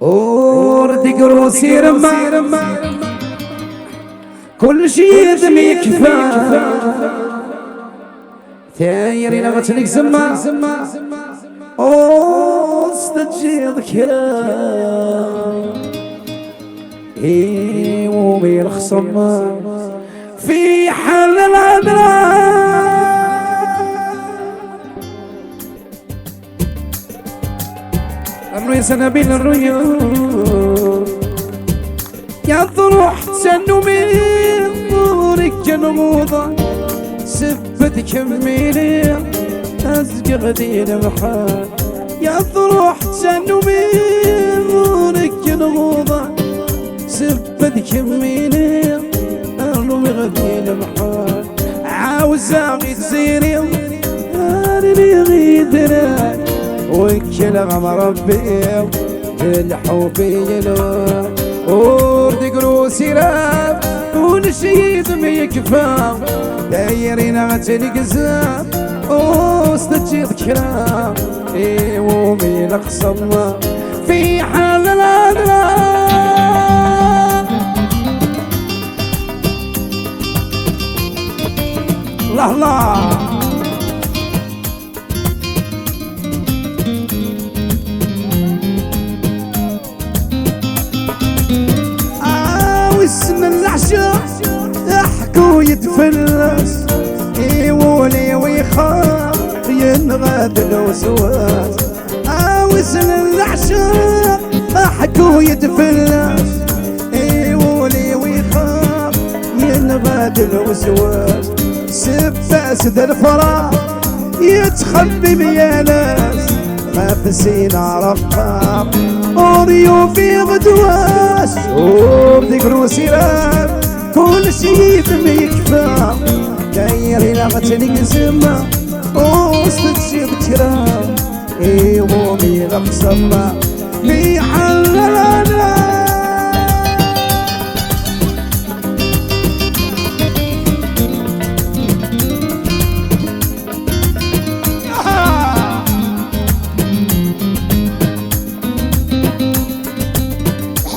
وردك روسي رما كل شي دم يكفى ثايري لغتلك زما استجيب كلام ومي الخصم في حل العذراء الرؤيا سنابيل الرؤيا يا ضروح تسنو من ظهرك جنوضة سبت كميلي أزقى غدير محال يا ضروح تسنو من ظهرك جنوضة سبت كميلي أرنو غدير محال عاوزة غيد زيري أرني غيدنا وكل ربي الحب يلوم وردك روسي راب ونشيد ميكفى دايرين غتلك زاب واستجيب كلام ومي الخصم في حال الأدراء الله الله اسم العشاق يحكوا يتفلس يولي ويخاف ينغاد الوسواس اسم العشاق يحكوا يتفلس يولي ويخاف ينغاد الوسواس سباس ذا الفراق يتخبي بيا ناس ما في سينا رقام أوريو في غدواس وبدك روسي راب كل شي بميكفى دايري لغتلك زما واستجيب كلام ومي الخصم في حل الأدراء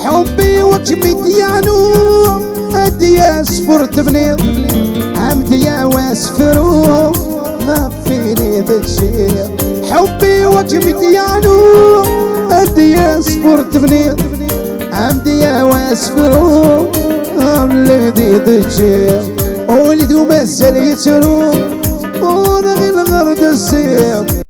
حبي وكمي يعنو أدي أسفرت بنيض عمدي واسفرو ما فيني تشير حبي وكمي يعنو أدي أسفرت بنيض عمدي واسفرو الذي تشير ولدو مسل يترو ونغي الغرد السير